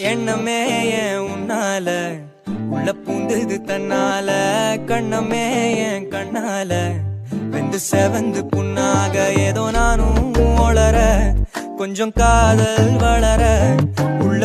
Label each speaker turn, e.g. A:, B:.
A: எண்ணமே ஏன் உன்னால உள்ள பூந்தது தன்னால கண்ணமே என் கண்ணால வெந்து செவந்து புண்ணாக ஏதோ நானும் ஒளர கொஞ்சம் காதல் வளர உள்ள